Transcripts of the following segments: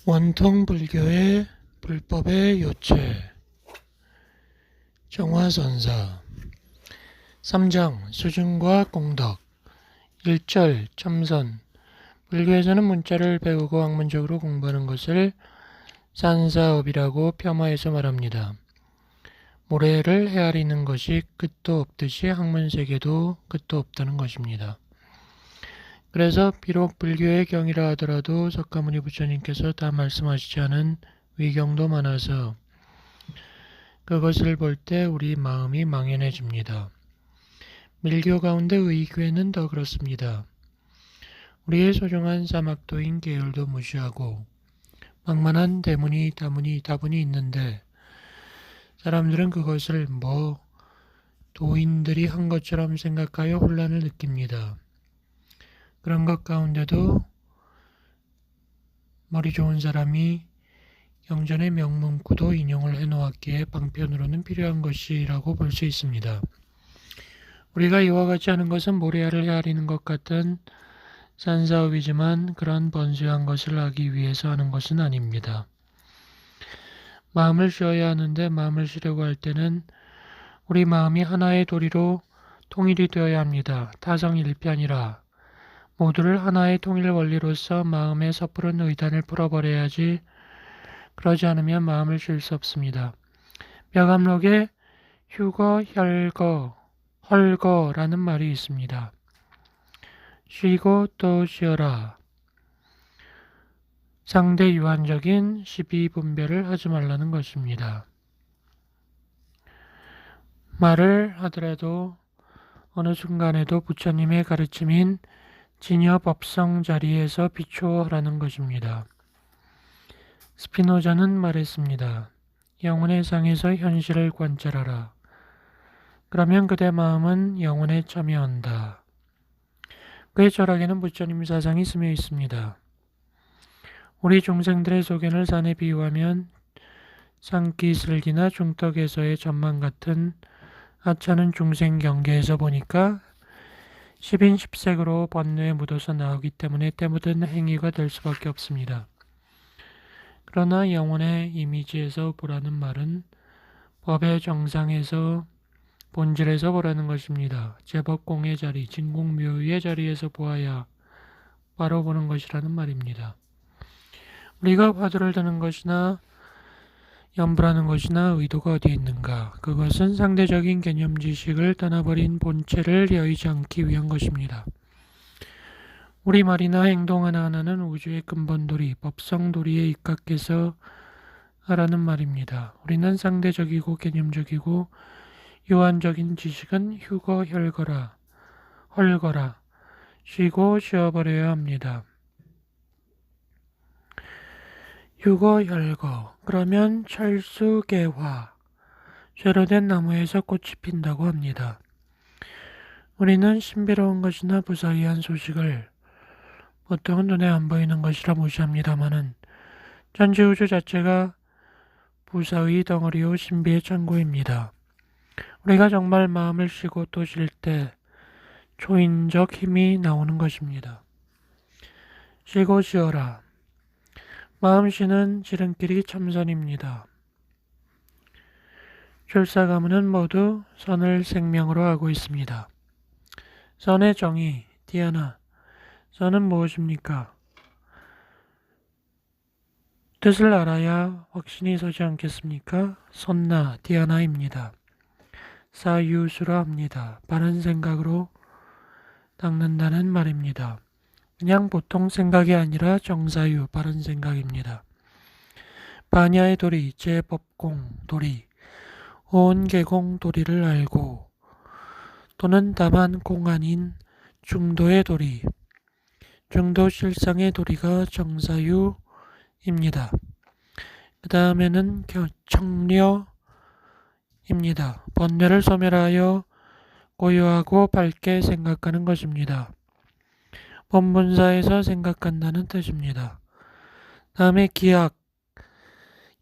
원통 불교의 불법의 요체 정화선사 3장 수증과 공덕 1절 첨선 불교에서는 문자를 배우고 학문적으로 공부하는 것을 산사업이라고 폄하해서 말합니다. 모래를 헤아리는 것이 끝도 없듯이 학문세계도 끝도 없다는 것입니다. 그래서 비록 불교의 경이라 하더라도 석가모니 부처님께서 다 말씀하시지 않은 위경도 많아서 그것을 볼 때 우리 마음이 망연해집니다. 밀교 가운데 의궤는 더 그렇습니다. 우리의 소중한 사막도인 계율도 무시하고 만만한 대문이 다문이 있는데 사람들은 그것을 도인들이 한 것처럼 생각하여 혼란을 느낍니다. 그런 것 가운데도 머리 좋은 사람이 경전의 명문구도 인용을 해놓았기에 방편으로는 필요한 것이라고 볼 수 있습니다. 우리가 이와 같이 하는 것은 모래알을 헤아리는 것 같은 산사업이지만 그런 번뇌한 것을 하기 위해서 하는 것은 아닙니다. 마음을 쉬어야 하는데 마음을 쉬려고 할 때는 우리 마음이 하나의 도리로 통일이 되어야 합니다. 타성일편이라 모두를 하나의 통일 원리로서 마음의 섣부른 의단을 풀어버려야지 그러지 않으면 마음을 쉴 수 없습니다. 묘감록에 휴거, 혈거, 헐거라는 말이 있습니다. 쉬고 또 쉬어라. 상대 유한적인 시비분별을 하지 말라는 것입니다. 말을 하더라도 어느 순간에도 부처님의 가르침인 진여법성 자리에서 비추어라는 것입니다. 스피노자는 말했습니다. 영혼의 상에서 현실을 관찰하라. 그러면 그대 마음은 영혼에 참여한다. 그의 철학에는 부처님 사상이 스며 있습니다. 우리 중생들의 소견을 산에 비유하면 산기슬기나 중덕에서의 전망 같은 하찮은 중생 경계에서 보니까 10인 10색으로 번뇌에 묻어서 나오기 때문에 때묻은 행위가 될 수밖에 없습니다. 그러나 영혼의 이미지에서 보라는 말은 법의 정상에서 본질에서 보라는 것입니다. 제법공의 자리, 진공묘의 자리에서 보아야 바로 보는 것이라는 말입니다. 우리가 화두를 드는 것이나 염불하는 것이나 의도가 어디에 있는가? 그것은 상대적인 개념 지식을 떠나버린 본체를 여의지 않기 위한 것입니다. 우리 말이나 행동 하나하나는 우주의 근본도리, 법성도리에 입각해서 하라는 말입니다. 우리는 상대적이고 개념적이고 유한적인 지식은 휴거, 혈거라, 헐거라, 쉬고 쉬어버려야 합니다. 휴거, 혈거, 그러면 철수개화, 쇠로 된 나무에서 꽃이 핀다고 합니다. 우리는 신비로운 것이나 부사의한 소식을 보통은 눈에 안 보이는 것이라 무시합니다마는 전지우주 자체가 부사의 덩어리요 신비의 창고입니다. 우리가 정말 마음을 쉬고 또 쉴 때 초인적 힘이 나오는 것입니다. 쉬고 쉬어라. 마음 쉬는 지름길이 참선입니다. 출사가문은 모두 선을 생명으로 하고 있습니다. 선의 정의, 디아나. 선은 무엇입니까? 뜻을 알아야 확신이 서지 않겠습니까? 선나, 디아나입니다. 사유수라 합니다. 바른 생각으로 닦는다는 말입니다. 그냥 보통 생각이 아니라 정사유, 바른 생각입니다. 반야의 도리, 제법공 도리, 온개공 도리를 알고 또는 다만 공 아닌 중도의 도리, 중도 실상의 도리가 정사유입니다. 그 다음에는 청려입니다. 번뇌를 소멸하여 고요하고 밝게 생각하는 것입니다. 본분사에서 생각한다는 뜻입니다. 다음에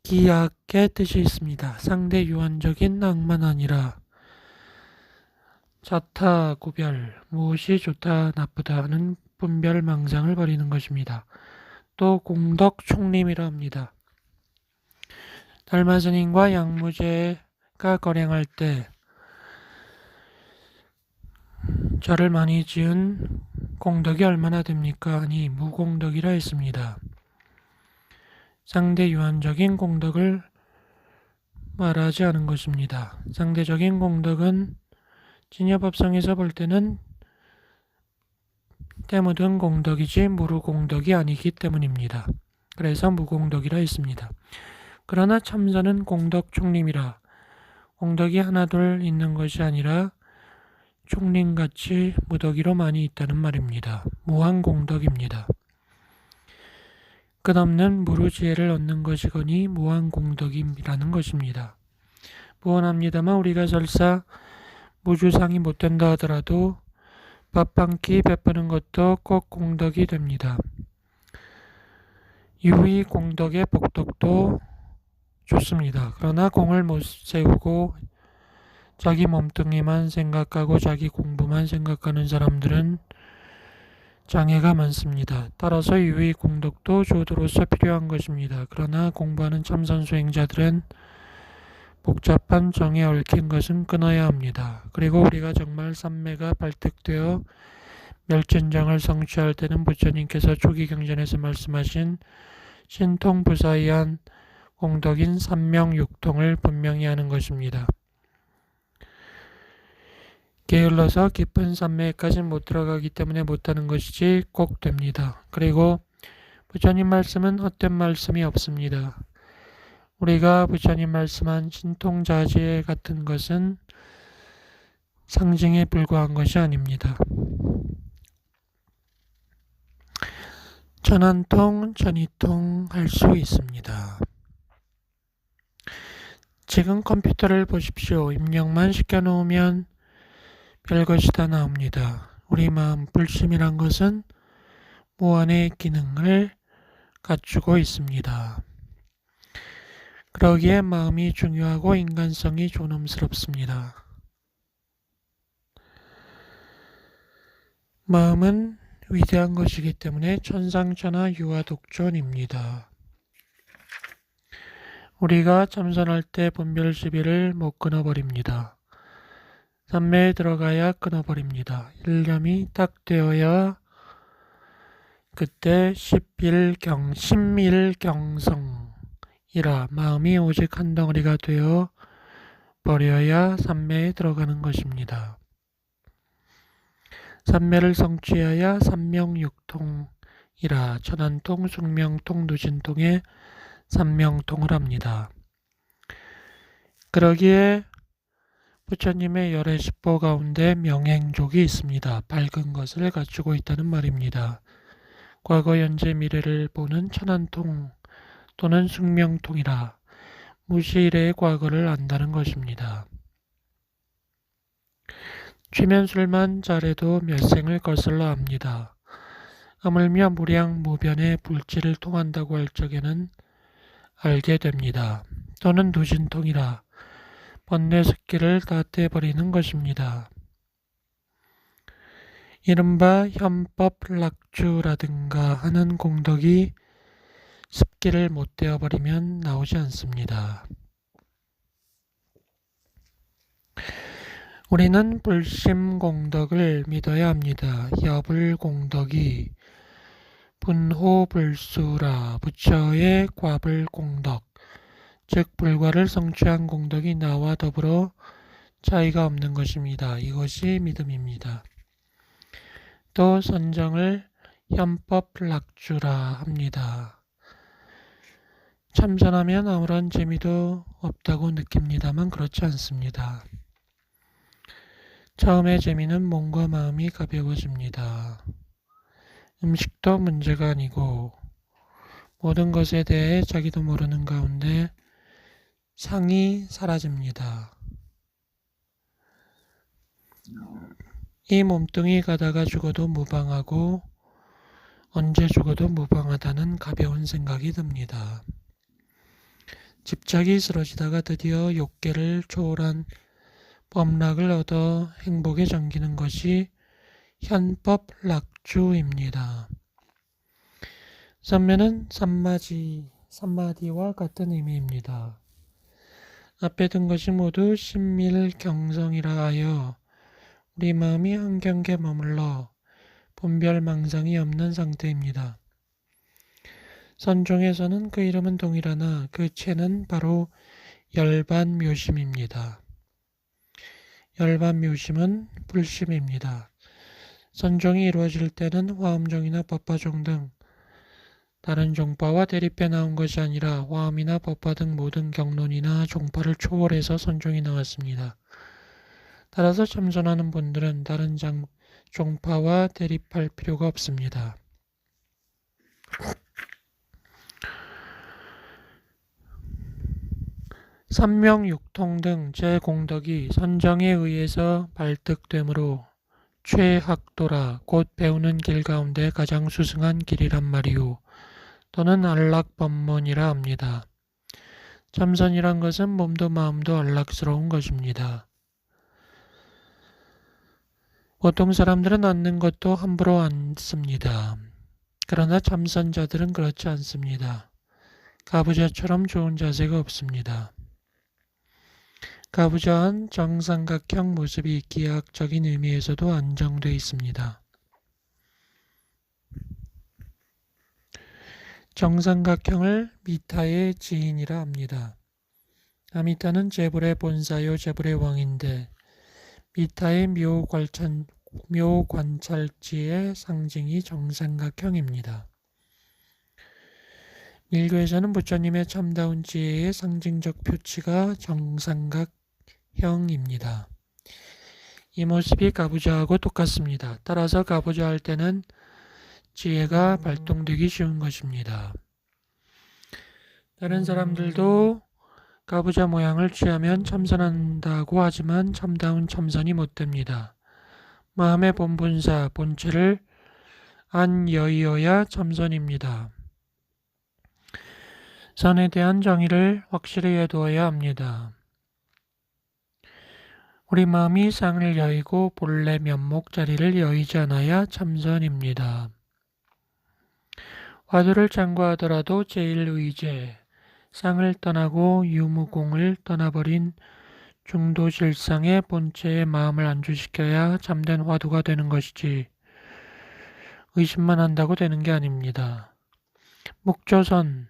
기약의 뜻이 있습니다. 상대 유한적인 낭만 아니라 자타 구별, 무엇이 좋다 나쁘다 하는 분별 망상을 버리는 것입니다. 또 공덕 총림이라 합니다. 달마스님과 양무제가 거량할 때 저를 많이 지은 공덕이 얼마나 됩니까? 아니 무공덕이라 했습니다. 상대 유한적인 공덕을 말하지 않은 것입니다. 상대적인 공덕은 진여법성에서 볼 때는 때묻은 공덕이지 무루공덕이 아니기 때문입니다. 그래서 무공덕이라 했습니다. 그러나 참선은 공덕 총림이라 공덕이 하나둘 있는 것이 아니라 총림같이 무더기로 많이 있다는 말입니다. 무한공덕입니다. 끝없는 무루지혜를 얻는 것이거니 무한공덕이라는 것입니다. 무언합니다만 우리가 설사 무주상이 못된다 하더라도 밥 한 끼 베푸는 것도 꼭 공덕이 됩니다. 유의 공덕의 복덕도 좋습니다. 그러나 공을 못 세우고 자기 몸뚱이만 생각하고 자기 공부만 생각하는 사람들은 장애가 많습니다. 따라서 유의 공덕도 조도로서 필요한 것입니다. 그러나 공부하는 참선 수행자들은 복잡한 정에 얽힌 것은 끊어야 합니다. 그리고 우리가 정말 삼매가 발득되어 멸진정을 성취할 때는 부처님께서 초기 경전에서 말씀하신 신통부사이한 공덕인 삼명육통을 분명히 하는 것입니다. 게을러서 깊은 삼매까지 못 들어가기 때문에 못하는 것이지 꼭 됩니다. 그리고 부처님 말씀은 헛된 말씀이 없습니다. 우리가 부처님 말씀한 신통자제 같은 것은 상징에 불과한 것이 아닙니다. 천한통, 천이통 할 수 있습니다. 지금 컴퓨터를 보십시오. 입력만 시켜놓으면 별것이 다 나옵니다. 우리 마음 불심이란 것은 무한의 기능을 갖추고 있습니다. 그러기에 마음이 중요하고 인간성이 존엄스럽습니다. 마음은 위대한 것이기 때문에 천상천하 유아독존입니다. 우리가 참선할 때 분별 시비를 못 끊어버립니다. 삼매에 들어가야 끊어버립니다. 일념이 딱 되어야 그때 심밀경성이라 마음이 오직 한 덩어리가 되어 버려야 삼매에 들어가는 것입니다. 삼매를 성취해야 삼명육통이라 천한통, 숙명통, 누진통의 삼명통을 합니다. 그러기에 부처님의 열의 십보 가운데 명행족이 있습니다. 밝은 것을 갖추고 있다는 말입니다. 과거, 현재, 미래를 보는 천한통 또는 숙명통이라 무시일의 과거를 안다는 것입니다. 취면술만 잘해도 몇 생을 거슬러 합니다. 하물며 무량무변의 불지를 통한다고 할 적에는 알게 됩니다. 또는 누진통이라 번뇌습기를 다 떼버리는 것입니다. 이른바 현법락주라든가 하는 공덕이 습기를 못 떼어버리면 나오지 않습니다. 우리는 불심공덕을 믿어야 합니다. 여불공덕이 분호불수라 부처의 과불공덕, 즉 불과를 성취한 공덕이 나와 더불어 차이가 없는 것입니다. 이것이 믿음입니다. 또 선정을 현법락주라 합니다. 참선하면 아무런 재미도 없다고 느낍니다만 그렇지 않습니다. 처음의 재미는 몸과 마음이 가벼워집니다. 음식도 문제가 아니고 모든 것에 대해 자기도 모르는 가운데 상이 사라집니다. 이 몸뚱이 가다가 죽어도 무방하고 언제 죽어도 무방하다는 가벼운 생각이 듭니다. 집착이 쓰러지다가 드디어 욕계를 초월한 법락을 얻어 행복에 잠기는 것이 현법락주입니다. 삼매는 삼마디와 같은 의미입니다. 앞에 든 것이 모두 신밀경성이라 하여 우리 마음이 한경계 머물러 분별망상이 없는 상태입니다. 선종에서는 그 이름은 동일하나 그 체는 바로 열반묘심입니다. 열반묘심은 불심입니다. 선종이 이루어질 때는 화엄종이나 법화종 등 다른 종파와 대립해 나온 것이 아니라 화엄이나 법화 등 모든 경론이나 종파를 초월해서 선종이 나왔습니다. 따라서 참선하는 분들은 다른 종파와 대립할 필요가 없습니다. 삼명육통 등 제공덕이 선정에 의해서 발득되므로 최학도라 곧 배우는 길 가운데 가장 수승한 길이란 말이요. 또는 안락법문이라 합니다. 참선이란 것은 몸도 마음도 안락스러운 것입니다. 보통 사람들은 앉는 것도 함부로 앉습니다. 그러나 참선자들은 그렇지 않습니다. 가부좌처럼 좋은 자세가 없습니다. 가부좌한 정삼각형 모습이 기하학적인 의미에서도 안정되어 있습니다. 정삼각형을 미타의 지인이라 합니다. 아미타는 재불의 본사요 재불의 왕인데 미타의 묘관찰지의 상징이 정삼각형입니다. 밀교에서는 부처님의 참다운 지혜의 상징적 표치가 정삼각형입니다. 이 모습이 가부좌하고 똑같습니다. 따라서 가부좌할 때는 지혜가 발동되기 쉬운 것입니다. 다른 사람들도 가부좌 모양을 취하면 참선한다고 하지만 참다운 참선이 못됩니다. 마음의 본분사, 본체를 안 여의어야 참선입니다. 선에 대한 정의를 확실히 해두어야 합니다. 우리 마음이 상을 여의고 본래 면목 자리를 여의지 않아야 참선입니다. 화두를 참고하더라도 제1의제, 상을 떠나고 유무공을 떠나버린 중도실상의 본체에 마음을 안주시켜야 참된 화두가 되는 것이지 의심만 한다고 되는 게 아닙니다. 목조선을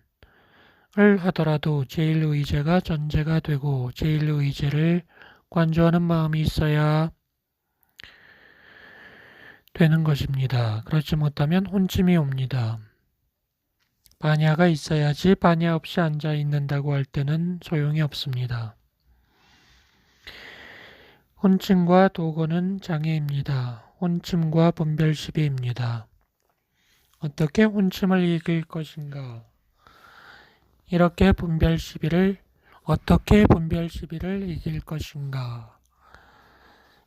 하더라도 제1의제가 전제가 되고 제1의제를 관조하는 마음이 있어야 되는 것입니다. 그렇지 못하면 혼침이 옵니다. 반야가 있어야지 반야 없이 앉아 있는다고 할 때는 소용이 없습니다. 혼침과 도고는 장애입니다. 혼침과 분별시비입니다. 어떻게 혼침을 이길 것인가? 어떻게 분별시비를 이길 것인가?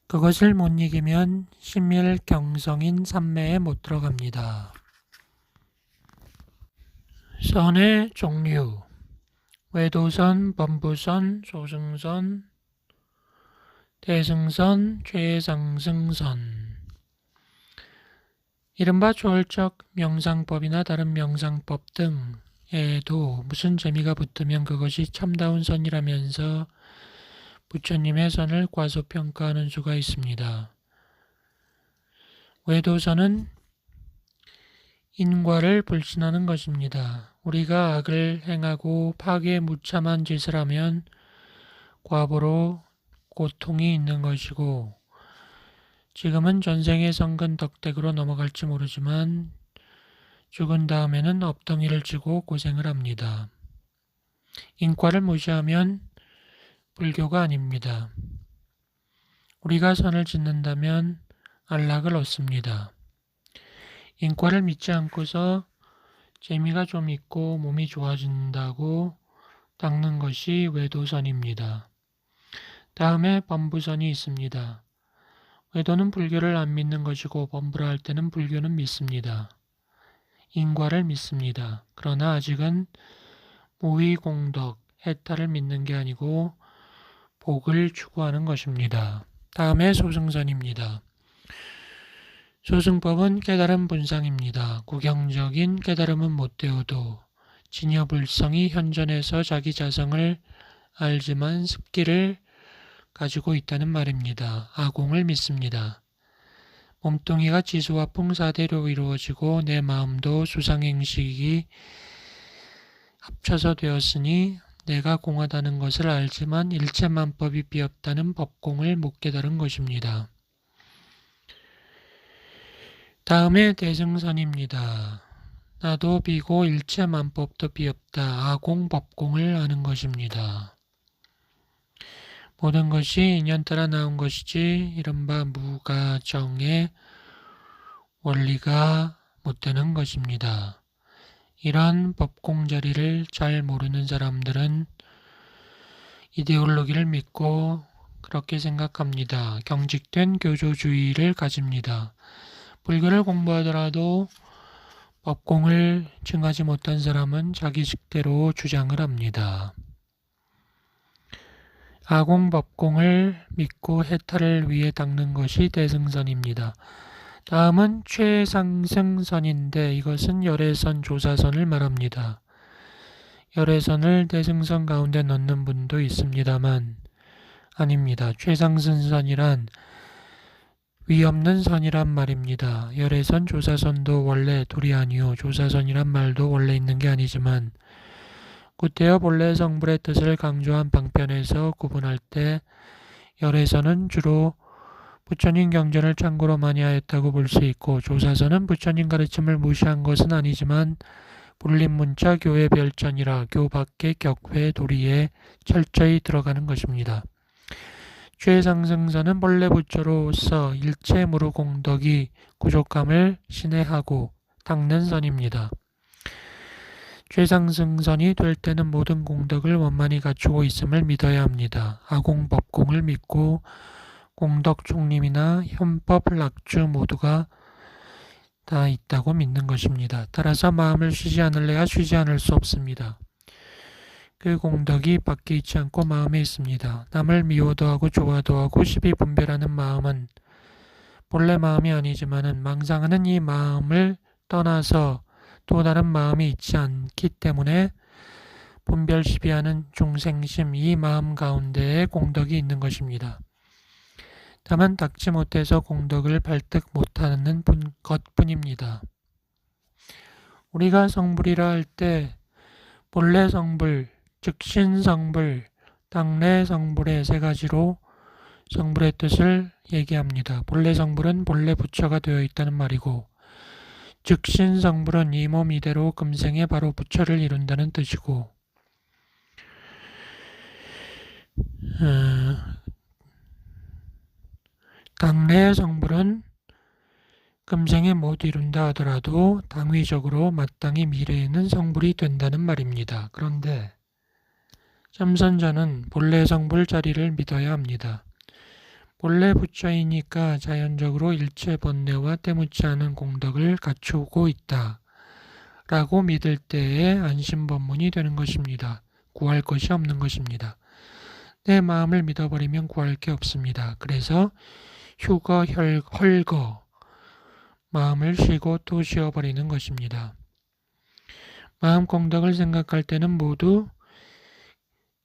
그것을 못 이기면 신밀경성인 삼매에 못 들어갑니다. 선의 종류, 외도선, 범부선, 소승선, 대승선, 최상승선. 이른바 초월적 명상법이나 다른 명상법 등에도 무슨 재미가 붙으면 그것이 참다운 선이라면서 부처님의 선을 과소평가하는 수가 있습니다. 외도선은 인과를 불신하는 것입니다. 우리가 악을 행하고 파괴 무참한 짓을 하면 과보로 고통이 있는 것이고 지금은 전생의 성근 덕택으로 넘어갈지 모르지만 죽은 다음에는 엎덩이를 쥐고 고생을 합니다. 인과를 무시하면 불교가 아닙니다. 우리가 선을 짓는다면 안락을 얻습니다. 인과를 믿지 않고서 재미가 좀 있고 몸이 좋아진다고 닦는 것이 외도선입니다. 다음에 범부선이 있습니다. 외도는 불교를 안 믿는 것이고 범부라 할 때는 불교는 믿습니다. 인과를 믿습니다. 그러나 아직은 무위공덕, 해탈을 믿는 게 아니고 복을 추구하는 것입니다. 다음에 소승선입니다. 소승법은 깨달음 분상입니다. 구경적인 깨달음은 못되어도 진여불성이 현존해서 자기 자성을 알지만 습기를 가지고 있다는 말입니다. 아공을 믿습니다. 몸뚱이가 지수와 풍사대로 이루어지고 내 마음도 수상행식이 합쳐서 되었으니 내가 공하다는 것을 알지만 일체만법이 비었다는 법공을 못 깨달은 것입니다. 다음에 대승선입니다. 나도 비고 일체만법도 비없다. 아공법공을 아는 것입니다. 모든 것이 인연 따라 나온 것이지 이른바 무가정의 원리가 못 되는 것입니다. 이런 법공자리를 잘 모르는 사람들은 이데올로기를 믿고 그렇게 생각합니다. 경직된 교조주의를 가집니다. 불교를 공부하더라도 법공을 증하지 못한 사람은 자기 식대로 주장을 합니다. 아공법공을 믿고 해탈을 위해 닦는 것이 대승선입니다. 다음은 최상승선인데 이것은 열애선 조사선을 말합니다. 열애선을 대승선 가운데 넣는 분도 있습니다만 아닙니다. 최상승선이란 위없는 선이란 말입니다. 열애선 조사선도 원래 둘이 아니요. 조사선이란 말도 원래 있는 게 아니지만 구태여 본래 성불의 뜻을 강조한 방편에서 구분할 때 열애선은 주로 부처님 경전을 참고로 많이 하였다고 볼 수 있고 조사선은 부처님 가르침을 무시한 것은 아니지만 불림문자 교회 별전이라 교 밖의 격회 도리에 철저히 들어가는 것입니다. 최상승선은 본래 부처로서 일체 무루 공덕이 부족함을 신뢰하고 닦는 선입니다. 최상승선이 될 때는 모든 공덕을 원만히 갖추고 있음을 믿어야 합니다. 아공법공을 믿고 공덕 총림이나 현법 낙주 모두가 다 있다고 믿는 것입니다. 따라서 마음을 쉬지 않을래야 쉬지 않을 수 없습니다. 그 공덕이 밖에 있지 않고 마음에 있습니다. 남을 미워도 하고 좋아도 하고 시비 분별하는 마음은 본래 마음이 아니지만은 망상하는 이 마음을 떠나서 또 다른 마음이 있지 않기 때문에 분별 시비하는 중생심 이 마음 가운데에 공덕이 있는 것입니다. 다만 닦지 못해서 공덕을 발득 못하는 것뿐입니다. 우리가 성불이라 할 때 본래 성불, 즉 신성불, 당내 성불의 세 가지로 성불의 뜻을 얘기합니다. 본래 성불은 본래 부처가 되어 있다는 말이고 즉 신성불은 이 몸 이대로 금생에 바로 부처를 이룬다는 뜻이고 당내의 성불은 금생에 못 이룬다 하더라도 당위적으로 마땅히 미래에는 성불이 된다는 말입니다. 그런데 참선자는 본래 성불 자리를 믿어야 합니다. 본래 부처이니까 자연적으로 일체 번뇌와 때묻지 않은 공덕을 갖추고 있다 라고 믿을 때에 안심법문이 되는 것입니다. 구할 것이 없는 것입니다. 내 마음을 믿어버리면 구할 게 없습니다. 그래서 휴거, 헐거 마음을 쉬고 또 쉬어버리는 것입니다. 마음 공덕을 생각할 때는 모두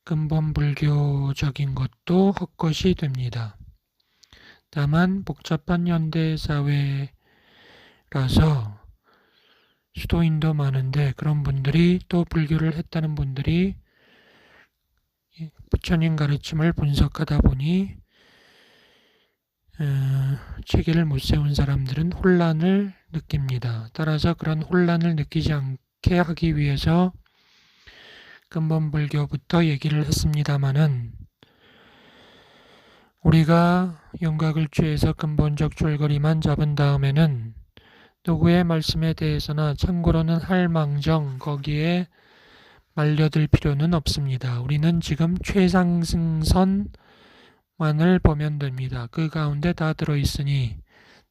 근본 불교적인 것도 헛것이 됩니다. 다만 복잡한 현대사회라서 수도인도 많은데 그런 분들이 또 불교를 했다는 분들이 부처님 가르침을 분석하다 보니 체계를 못 세운 사람들은 혼란을 느낍니다. 따라서 그런 혼란을 느끼지 않게 하기 위해서 근본 불교부터 얘기를 했습니다마는 우리가 윤곽을 취해서 근본적 줄거리만 잡은 다음에는 누구의 말씀에 대해서나 참고로는 할 망정 거기에 말려들 필요는 없습니다. 우리는 지금 최상승선만을 보면 됩니다. 그 가운데 다 들어있으니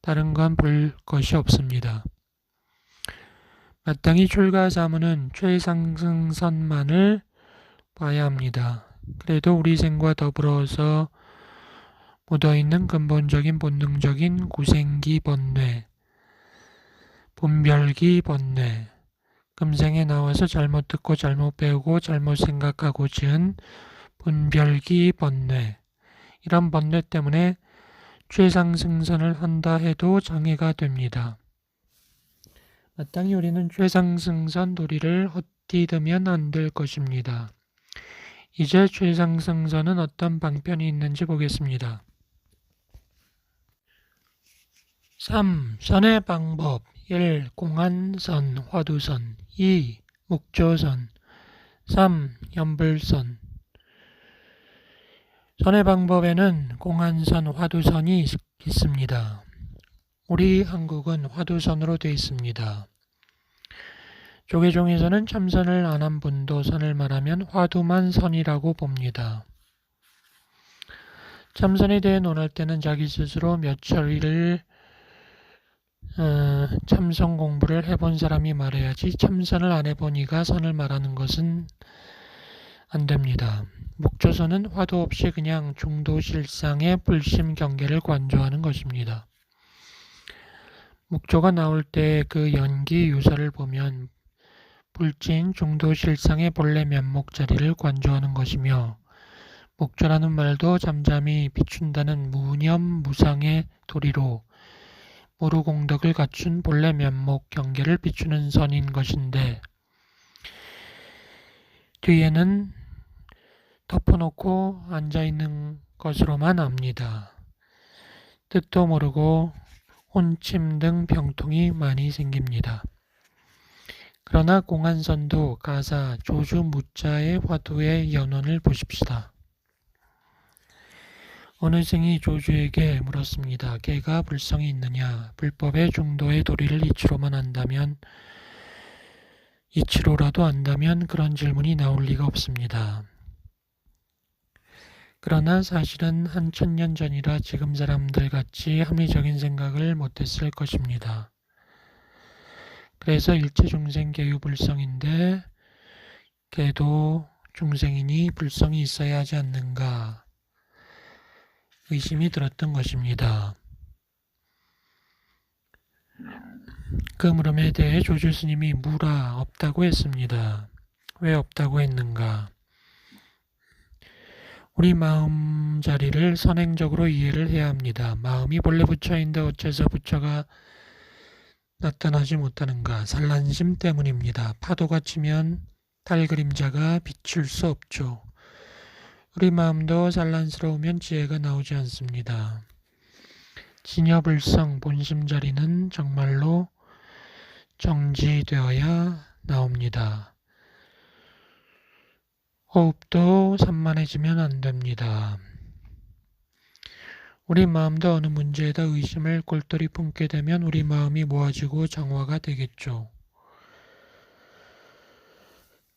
다른 건 볼 것이 없습니다. 마땅히 출가사무는 최상승선만을 봐야 합니다. 그래도 우리 생과 더불어서 묻어있는 근본적인 본능적인 구생기 번뇌 분별기 번뇌. 금생에 나와서 잘못 듣고 잘못 배우고 잘못 생각하고 지은 분별기 번뇌. 이런 번뇌 때문에 최상승선을 한다 해도 장애가 됩니다. 마땅히 우리는 최상승선 도리를 헛디디면 안 될 것입니다. 이제 최상승선은 어떤 방편이 있는지 보겠습니다. 3. 선의 방법 1. 공안선, 화두선 2. 묵조선 3. 연불선. 선의 방법에는 공안선, 화두선이 있습니다. 우리 한국은 화두선으로 되어 있습니다. 조계종에서는 참선을 안 한 분도 선을 말하면 화두만 선이라고 봅니다. 참선에 대해 논할 때는 자기 스스로 몇 차례를 참선 공부를 해본 사람이 말해야지 참선을 안 해본 이가 선을 말하는 것은 안 됩니다. 묵조선은 화두 없이 그냥 중도실상의 불심 경계를 관조하는 것입니다. 묵조가 나올 때 그 연기 유사를 보면 불진 중도실상의 본래 면목 자리를 관조하는 것이며 묵조라는 말도 잠잠히 비춘다는 무념무상의 도리로 무루공덕을 갖춘 본래 면목 경계를 비추는 선인 것인데 뒤에는 덮어놓고 앉아있는 것으로만 압니다. 뜻도 모르고 혼침 등 병통이 많이 생깁니다. 그러나 공안선도 가사 조주 무자의 화두의 연원을 보십시다. 어느 승이 조주에게 물었습니다. 개가 불성이 있느냐? 불법의 중도의 도리를 이치로만 안다면 이치로라도 안다면 그런 질문이 나올 리가 없습니다. 그러나 사실은 한 1000년 전이라 지금 사람들 같이 합리적인 생각을 못했을 것입니다. 그래서 일체 중생 개유 불성인데 개도 중생이니 불성이 있어야 하지 않는가 의심이 들었던 것입니다. 그 물음에 대해 조주 스님이 무라 없다고 했습니다. 왜 없다고 했는가? 우리 마음 자리를 선행적으로 이해를 해야 합니다. 마음이 본래 부처인데 어째서 부처가 나타나지 못하는가? 산란심 때문입니다. 파도가 치면 달 그림자가 비칠 수 없죠. 우리 마음도 산란스러우면 지혜가 나오지 않습니다. 진여불성 본심 자리는 정말로 정지되어야 나옵니다. 호흡도 산만해지면 안 됩니다. 우리 마음도 어느 문제에다 의심을 꼴똘히 품게 되면 우리 마음이 모아지고 정화가 되겠죠.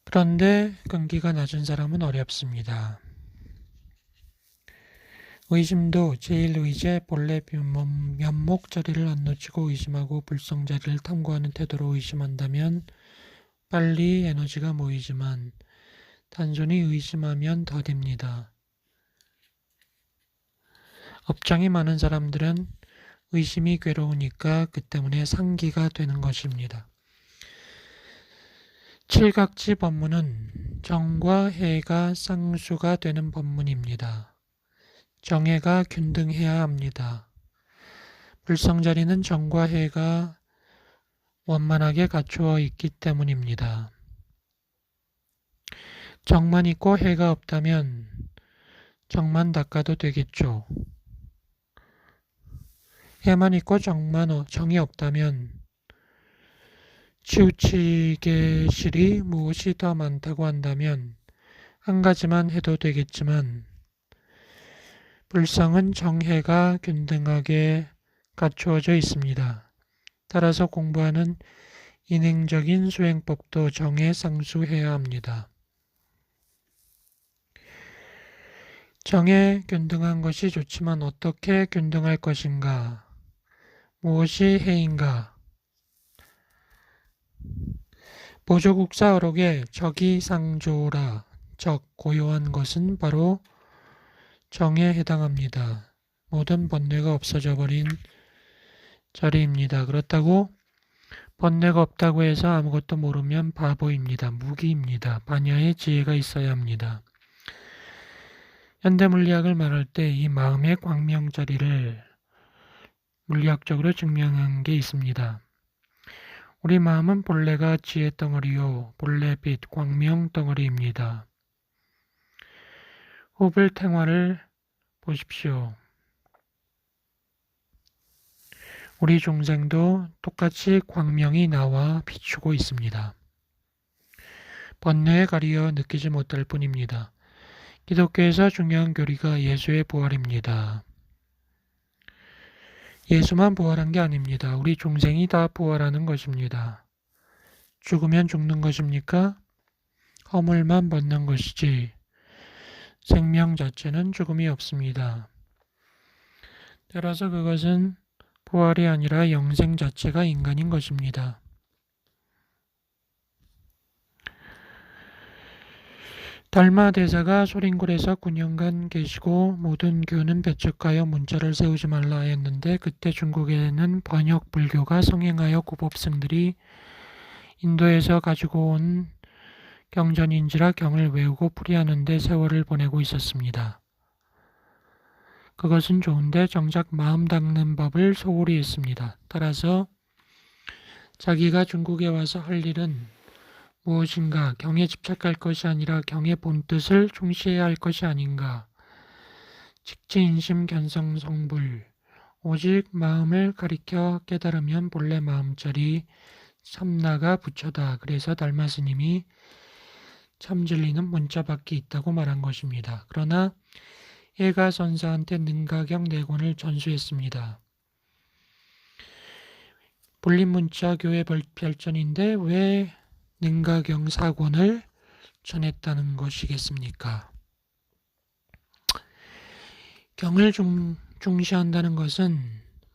그런데 끈기가 낮은 사람은 어렵습니다. 의심도 제1의제 본래 면목 자리를 안 놓치고 의심하고 불성 자리를 탐구하는 태도로 의심한다면 빨리 에너지가 모이지만 단순히 의심하면 더딥니다. 업장이 많은 사람들은 의심이 괴로우니까 그 때문에 상기가 되는 것입니다. 칠각지 법문은 정과 해가 쌍수가 되는 법문입니다. 정해가 균등해야 합니다. 불성자리는 정과 해가 원만하게 갖추어 있기 때문입니다. 정만 있고 해가 없다면 정만 닦아도 되겠죠. 해만 있고 정이 없다면 치우치게 실이 무엇이 더 많다고 한다면 한 가지만 해도 되겠지만 불성은 정해가 균등하게 갖추어져 있습니다. 따라서 공부하는 인행적인 수행법도 정해 상수해야 합니다. 정해 균등한 것이 좋지만 어떻게 균등할 것인가? 무엇이 해인가? 보조국사 어록에 적이상조라 적 고요한 것은 바로 정에 해당합니다. 모든 번뇌가 없어져 버린 자리입니다. 그렇다고 번뇌가 없다고 해서 아무것도 모르면 바보입니다. 무기입니다. 반야의 지혜가 있어야 합니다. 현대 물리학을 말할 때 이 마음의 광명자리를 물리학적으로 증명한 게 있습니다. 우리 마음은 본래가 지혜 덩어리요, 본래 빛, 광명 덩어리입니다. 후불 탱화를 보십시오. 우리 중생도 똑같이 광명이 나와 비추고 있습니다. 번뇌에 가리어 느끼지 못할 뿐입니다. 기독교에서 중요한 교리가 예수의 부활입니다. 예수만 부활한 게 아닙니다. 우리 중생이 다 부활하는 것입니다. 죽으면 죽는 것입니까? 허물만 벗는 것이지 생명 자체는 죽음이 없습니다. 따라서 그것은 부활이 아니라 영생 자체가 인간인 것입니다. 달마 대사가 소린굴에서 9년간 계시고 모든 교는 배척하여 문자를 세우지 말라 했는데 그때 중국에는 번역 불교가 성행하여 구법승들이 인도에서 가지고 온 경전인지라 경을 외우고 풀이하는데 세월을 보내고 있었습니다. 그것은 좋은데 정작 마음 닦는 법을 소홀히 했습니다. 따라서 자기가 중국에 와서 할 일은 무엇인가 경에 집착할 것이 아니라 경의 본뜻을 충시해야 할 것이 아닌가. 직지인심 견성성불 오직 마음을 가리켜 깨달으면 본래 마음자리 참나가 부처다. 그래서 달마 스님이 참진리는 문자 밖에 있다고 말한 것입니다. 그러나 해가 선사한테 능가경 4권을 전수했습니다. 불림문자 교회 별전인데 왜 능가경 4권을 전했다는 것이겠습니까? 경을 중시한다는 것은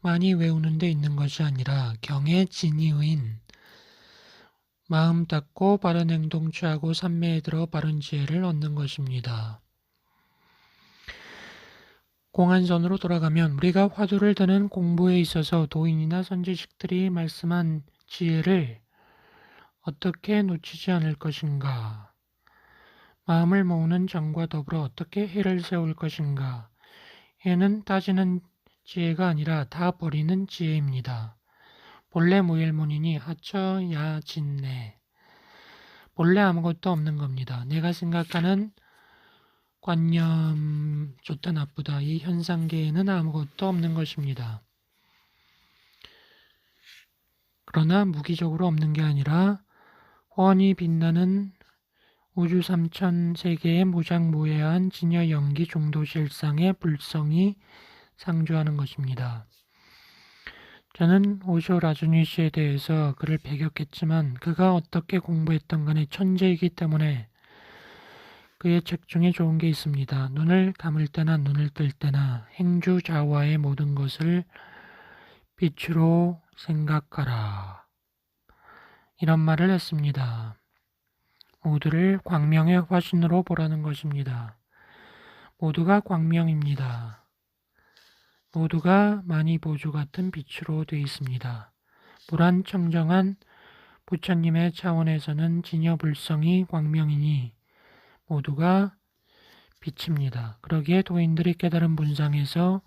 많이 외우는 데 있는 것이 아니라 경의 진의인 마음 닦고 바른 행동 취하고 삼매에 들어 바른 지혜를 얻는 것입니다. 공안선으로 돌아가면 우리가 화두를 드는 공부에 있어서 도인이나 선지식들이 말씀한 지혜를 어떻게 놓치지 않을 것인가? 마음을 모으는 정과 더불어 어떻게 해를 세울 것인가? 해는 따지는 지혜가 아니라 다 버리는 지혜입니다. 본래 무일문이니 하처 야진내. 본래 아무것도 없는 겁니다. 내가 생각하는 관념 좋다 나쁘다 이 현상계에는 아무것도 없는 것입니다. 그러나 무기적으로 없는 게 아니라 훤히 빛나는 우주 삼천 세계의 무장무예한 진여 연기 중도실상의 불성이 상주하는 것입니다. 저는 오쇼 라주니 씨에 대해서 그를 배격했지만 그가 어떻게 공부했던 간에 천재이기 때문에 그의 책 중에 좋은 게 있습니다. 눈을 감을 때나 눈을 뜰 때나 행주자와의 모든 것을 빛으로 생각하라. 이런 말을 했습니다. 모두를 광명의 화신으로 보라는 것입니다. 모두가 광명입니다. 모두가 만이보주 같은 빛으로 되어 있습니다. 불안청정한 부처님의 차원에서는 진여불성이 광명이니 모두가 빛입니다. 그러기에 도인들이 깨달은 분상에서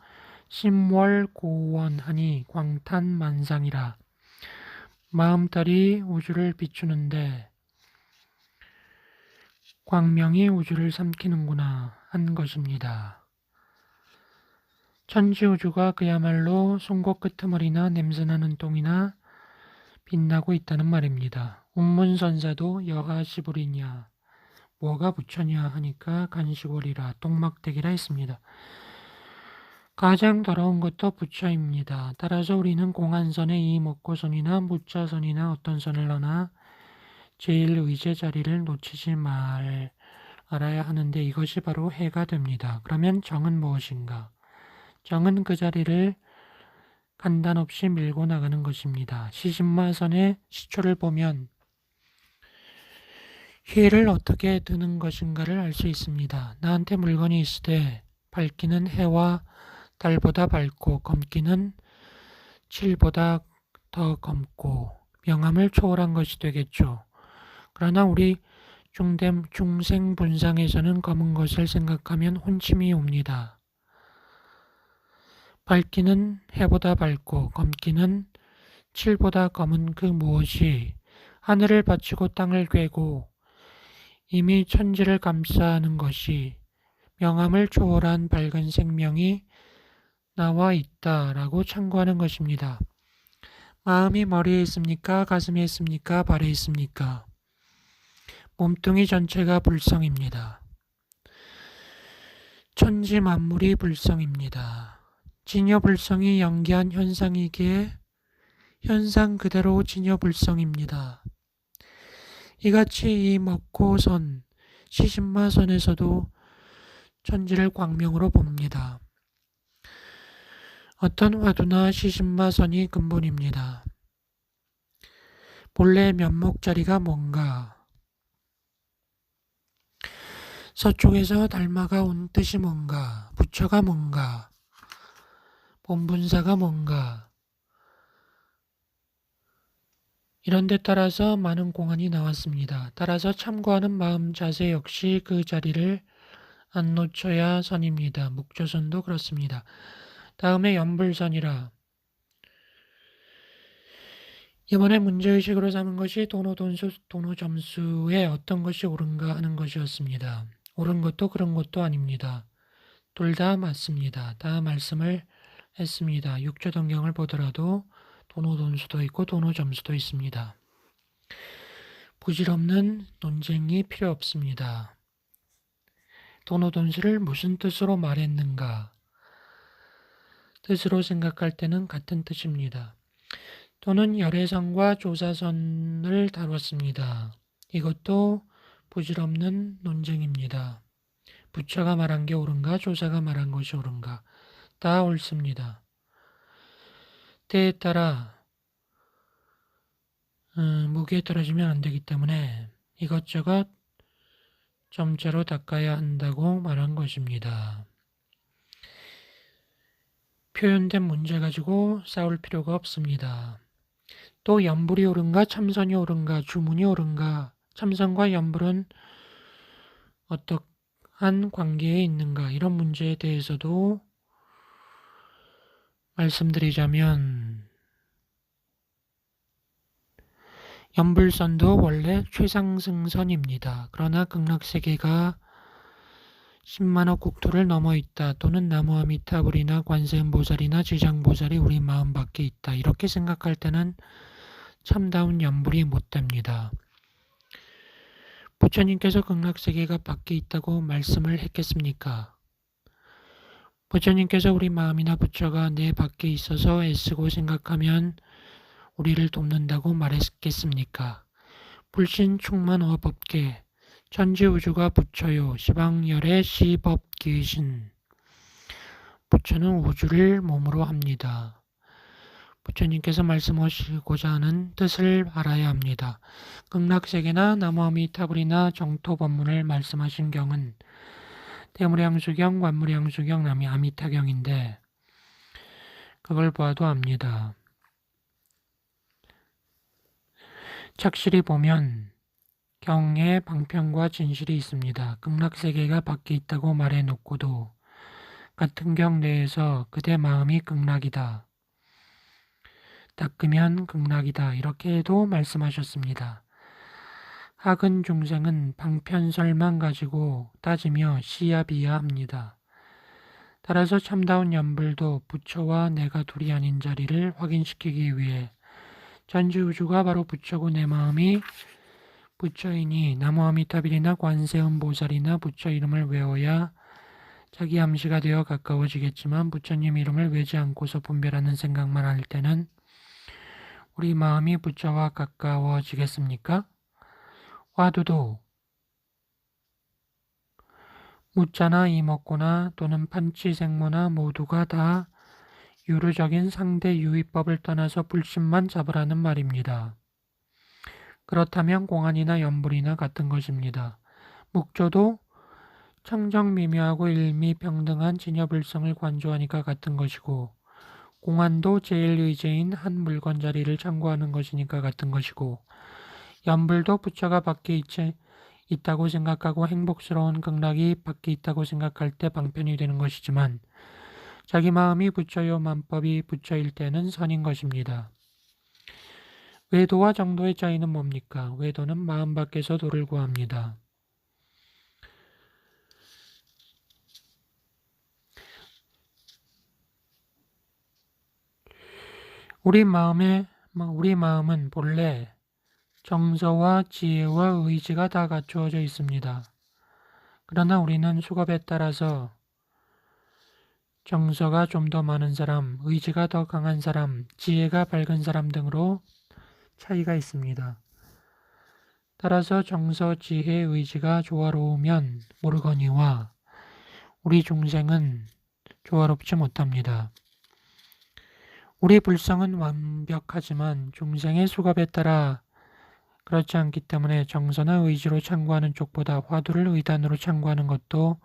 심월고원하니 광탄만상이라 마음달이 우주를 비추는데 광명이 우주를 삼키는구나 한 것입니다. 천지우주가 그야말로 송곳 끄트머리나 냄새나는 똥이나 빛나고 있다는 말입니다. 운문선사도 여하시부리냐 뭐가 부처냐 하니까 간시골이라 똥막대기라 했습니다. 가장 더러운 것도 부처입니다. 따라서 우리는 공안선에 이 먹고선이나 무자선이나 어떤 선을 하나 제일 의제 자리를 놓치지 알아야 하는데 이것이 바로 해가 됩니다. 그러면 정은 무엇인가? 정은 그 자리를 간단 없이 밀고 나가는 것입니다. 시신마선의 시초를 보면 해를 어떻게 드는 것인가를 알 수 있습니다. 나한테 물건이 있을 때 밝기는 해와 달보다 밝고 검기는 칠보다 더 검고 명암을 초월한 것이 되겠죠. 그러나 우리 중생분상에서는 검은 것을 생각하면 혼침이 옵니다. 밝기는 해보다 밝고 검기는 칠보다 검은 그 무엇이 하늘을 바치고 땅을 꿰고 이미 천지를 감싸는 것이 명암을 초월한 밝은 생명이 나와 있다라고 참고하는 것입니다. 마음이 머리에 있습니까? 가슴에 있습니까? 발에 있습니까? 몸뚱이 전체가 불성입니다. 천지 만물이 불성입니다. 진여불성이 연기한 현상이기에 현상 그대로 진여불성입니다. 이같이 이 먹고선 시신마선에서도 천지를 광명으로 봅니다. 어떤 화두나 시신마선이 근본입니다. 본래 면목자리가 뭔가, 서쪽에서 달마가 온 뜻이 뭔가, 부처가 뭔가, 본분사가 뭔가, 이런 데 따라서 많은 공안이 나왔습니다. 따라서 참고하는 마음 자세 역시 그 자리를 안 놓쳐야 선입니다. 묵조선도 그렇습니다. 다음에 연불선이라. 이번에 문제의식으로 삼은 것이 도노돈수, 도노점수에 어떤 것이 옳은가 하는 것이었습니다. 옳은 것도 그런 것도 아닙니다. 둘 다 맞습니다. 다 말씀을 했습니다. 육조동경을 보더라도 도노돈수도 있고 도노점수도 있습니다. 부질없는 논쟁이 필요 없습니다. 도노돈수를 무슨 뜻으로 말했는가? 뜻으로 생각할 때는 같은 뜻입니다. 또는 열애선과 조사선을 다뤘습니다. 이것도 부질없는 논쟁입니다. 부처가 말한 게 옳은가, 조사가 말한 것이 옳은가, 다 옳습니다. 때에 따라 무게에 떨어지면 안 되기 때문에 이것저것 점자로 닦아야 한다고 말한 것입니다. 표현된 문제 가지고 싸울 필요가 없습니다. 또 연불이 옳은가, 참선이 옳은가, 주문이 옳은가, 참선과 연불은 어떠한 관계에 있는가, 이런 문제에 대해서도 말씀드리자면 연불선도 원래 최상승선입니다. 그러나 극락세계가 10만억 국토를 넘어 있다, 또는 나무아미타불이나 관세음보살이나 지장보살이 우리 마음 밖에 있다, 이렇게 생각할 때는 참다운 연불이 못됩니다. 부처님께서 극락세계가 밖에 있다고 말씀을 했겠습니까? 부처님께서 우리 마음이나 부처가 내 밖에 있어서 애쓰고 생각하면 우리를 돕는다고 말했겠습니까? 불신충만어법계 천지우주가 부처요 시방열의 시법기신. 부처는 우주를 몸으로 합니다. 부처님께서 말씀하시고자 하는 뜻을 알아야 합니다. 극락세계나 나무아미타불이나 정토법문을 말씀하신 경은 대무량수경, 관무량수경, 아미타경인데 그걸 봐도 압니다. 착실히 보면 경에 방편과 진실이 있습니다. 극락세계가 밖에 있다고 말해놓고도 같은 경 내에서 그대 마음이 극락이다, 닦으면 극락이다, 이렇게도 말씀하셨습니다. 학은 중생은 방편설만 가지고 따지며 시야비야합니다. 따라서 참다운 연불도 부처와 내가 둘이 아닌 자리를 확인시키기 위해 전지우주가 바로 부처고 내 마음이 부처이니 나무아미타불이나 관세음보살이나 부처 이름을 외워야 자기 암시가 되어 가까워지겠지만 부처님 이름을 외지 않고서 분별하는 생각만 할 때는 우리 마음이 부처와 가까워지겠습니까? 화두도 무자나 이먹고나 또는 판치생모나 모두가 다 유르적인 상대 유의법을 떠나서 불신만 잡으라는 말입니다. 그렇다면 공안이나 연불이나 같은 것입니다. 묵조도 청정미묘하고 일미평등한 진여불성을 관조하니까 같은 것이고 공안도 제1의제인 한 물건 자리를 참고하는 것이니까 같은 것이고, 연불도 부처가 밖에 있다고 생각하고 행복스러운 극락이 밖에 있다고 생각할 때 방편이 되는 것이지만, 자기 마음이 부처요 만법이 부처일 때는 선인 것입니다. 외도와 정도의 차이는 뭡니까? 외도는 마음 밖에서 도를 구합니다. 우리 마음은 본래 정서와 지혜와 의지가 다 갖추어져 있습니다. 그러나 우리는 수급에 따라서 정서가 좀 더 많은 사람, 의지가 더 강한 사람, 지혜가 밝은 사람 등으로 차이가 있습니다. 따라서 정서, 지혜, 의지가 조화로우면 모르거니와 우리 중생은 조화롭지 못합니다. 우리 불성은 완벽하지만 중생의 수급에 따라 그렇지 않기 때문에 정서나 의지로 참고하는 쪽보다 화두를 의단으로 참고하는 것도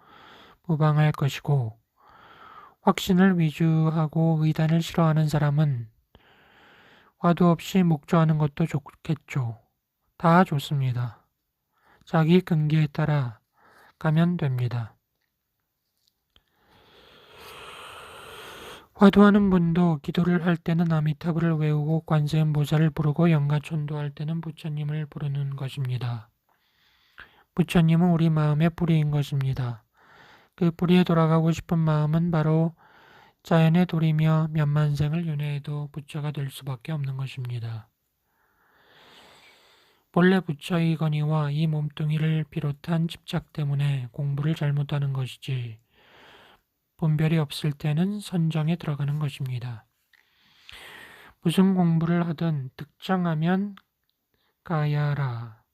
무방할 것이고, 확신을 위주하고 의단을 싫어하는 사람은 화두 없이 묵조하는 것도 좋겠죠. 다 좋습니다. 자기 근기에 따라 가면 됩니다. 화두하는 분도 기도를 할 때는 아미타불을 외우고 관세음보살을 부르고 영가천도할 때는 부처님을 부르는 것입니다. 부처님은 우리 마음의 뿌리인 것입니다. 그 뿌리에 돌아가고 싶은 마음은 바로 자연의 돌이며 몇만 생을 윤회해도 부처가 될 수밖에 없는 것입니다. 본래 부처이거니와 이 몸뚱이를 비롯한 집착 때문에 공부를 잘못하는 것이지 분별이 없을 때는 선정에 들어가는 것입니다. 무슨 공부를 하든 득정하면 가야라.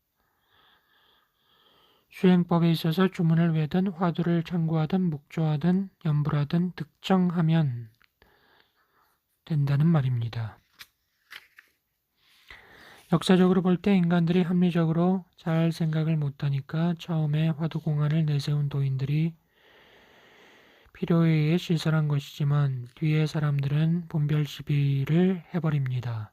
수행법에 있어서 주문을 외든 화두를 참고하든 묵조하든 연불하든 득정하면 된다는 말입니다. 역사적으로 볼 때 인간들이 합리적으로 잘 생각을 못하니까 처음에 화두공안을 내세운 도인들이 필요에 의해 시설한 것이지만 뒤에 사람들은 분별 시비를 해버립니다.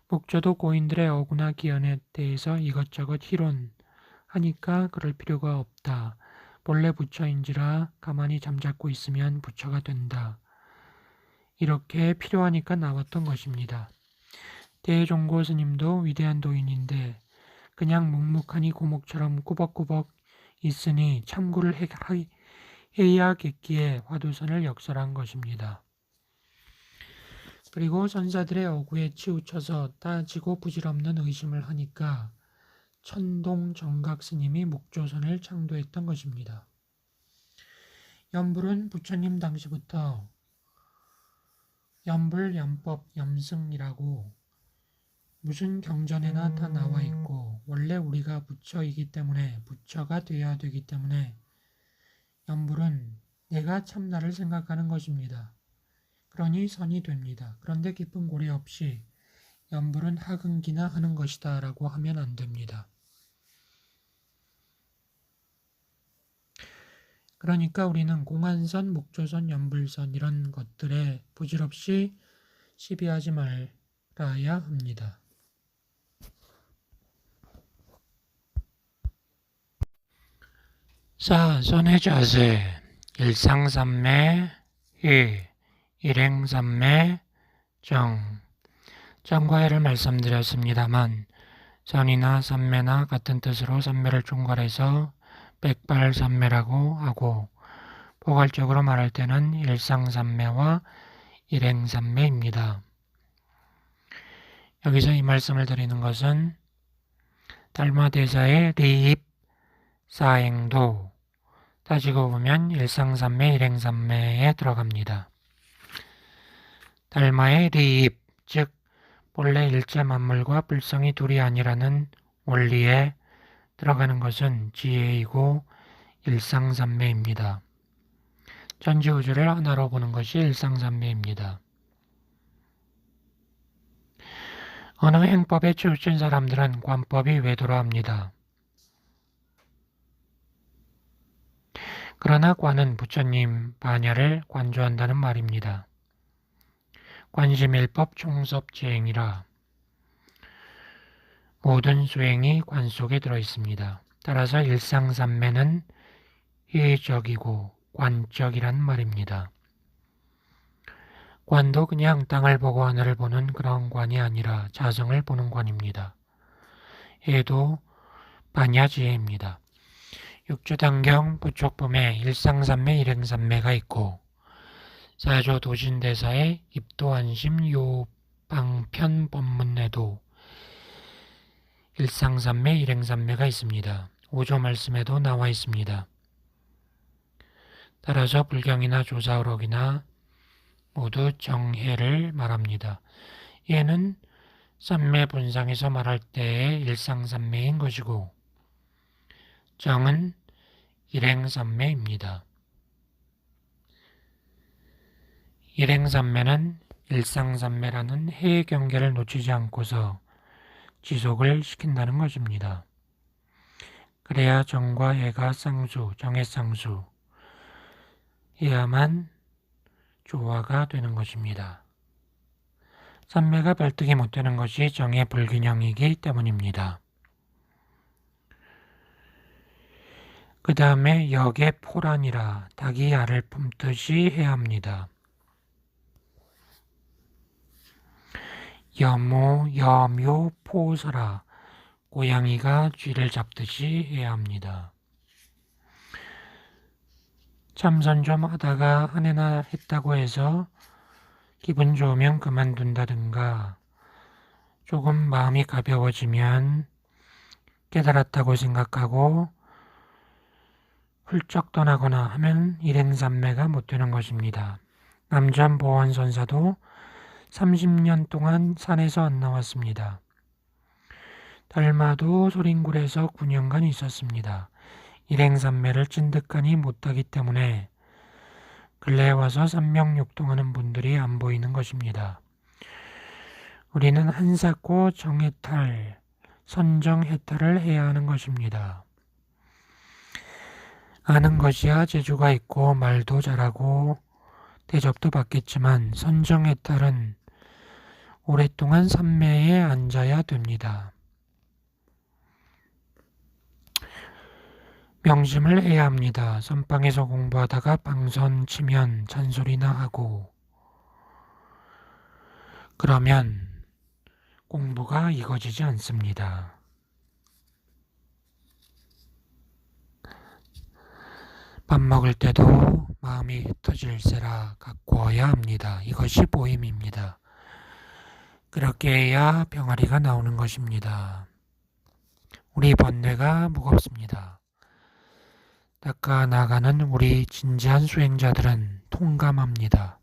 묵조도 고인들의 어구나 기연에 대해서 이것저것 희론하니까 그럴 필요가 없다. 본래 부처인지라 가만히 잠잡고 있으면 부처가 된다. 이렇게 필요하니까 나왔던 것입니다. 대종고 스님도 위대한 도인인데 그냥 묵묵하니 고목처럼 꾸벅꾸벅 있으니 참고를 해야겠기에 화두선을 역설한 것입니다. 그리고 선사들의 어구에 치우쳐서 따지고 부질없는 의심을 하니까 천동 정각 스님이 묵조선을 창도했던 것입니다. 연불은 부처님 당시부터 연불, 연법, 염승이라고 무슨 경전에나 다 나와 있고 원래 우리가 부처이기 때문에 부처가 되어야 되기 때문에 연불은 내가 참나를 생각하는 것입니다. 그러니 선이 됩니다. 그런데 깊은 고려 없이 연불은 하근기나 하는 것이다 라고 하면 안 됩니다. 그러니까 우리는 공안선, 묵조선, 연불선 이런 것들에 부질없이 시비하지 말아야 합니다. 사선의 자세, 일상삼매, 일행삼매, 정과해를 말씀드렸습니다만 선이나 삼매나 같은 뜻으로 삼매를 총괄해서 백발삼매라고 하고 포괄적으로 말할 때는 일상삼매와 일행삼매입니다. 여기서 이 말씀을 드리는 것은 달마대사의 리입 사행도 따지고 보면 일상삼매, 일행삼매에 들어갑니다. 달마의 리입, 즉 본래 일체 만물과 불성이 둘이 아니라는 원리에 들어가는 것은 지혜이고 일상삼매입니다. 전지우주를 하나로 보는 것이 일상삼매입니다. 어느 행법에 치우친 사람들은 관법이 외도라 합니다. 그러나 관은 부처님 반야를 관조한다는 말입니다. 관심일법 총섭지행이라 모든 수행이 관 속에 들어 있습니다. 따라서 일상삼매는 예적이고 관적이란 말입니다. 관도 그냥 땅을 보고 하늘을 보는 그런 관이 아니라 자성을 보는 관입니다. 예도 반야지혜입니다. 육조단경 부촉범에 일상삼매 일행삼매가 있고 사조도신대사의 입도안심 요방편 법문에도 일상삼매 일행삼매가 있습니다. 오조 말씀에도 나와 있습니다. 따라서 불경이나 조사어록이나 모두 정해를 말합니다. 얘는 삼매 분상에서 말할 때의 일상삼매인 것이고 정은 일행삼매입니다. 일행삼매는 일상삼매라는 해의 경계를 놓치지 않고서 지속을 시킨다는 것입니다. 그래야 정과 예가 쌍수, 정의 쌍수 해야만 조화가 되는 것입니다. 삼매가 발득이 못되는 것이 정의 불균형이기 때문입니다. 그 다음에 역의 포란이라 닭이 알을 품듯이 해야 합니다. 여묘 포서라 고양이가 쥐를 잡듯이 해야 합니다. 참선 좀 하다가 한 해나 했다고 해서 기분 좋으면 그만둔다든가 조금 마음이 가벼워지면 깨달았다고 생각하고 훌쩍 떠나거나 하면 일행삼매가 못되는 것입니다. 남전 보원선사도 30년 동안 산에서 안 나왔습니다. 달마도 소린굴에서 9년간 있었습니다. 일행삼매를 찐득하니 못하기 때문에 근래에 와서 삼명육동하는 분들이 안 보이는 것입니다. 우리는 한사코 정해탈, 선정해탈을 해야 하는 것입니다. 아는 것이야 재주가 있고 말도 잘하고 대접도 받겠지만 선정해탈은 오랫동안 삼매에 앉아야 됩니다. 명심을 해야 합니다. 선방에서 공부하다가 방선 치면 잔소리나 하고 그러면 공부가 이거지지 않습니다. 밥 먹을 때도 마음이 흩어질세라 가꾸어야 합니다. 이것이 보임입니다. 그렇게 해야 병아리가 나오는 것입니다. 우리 번뇌가 무겁습니다. 닦아 나가는 우리 진지한 수행자들은 통감합니다.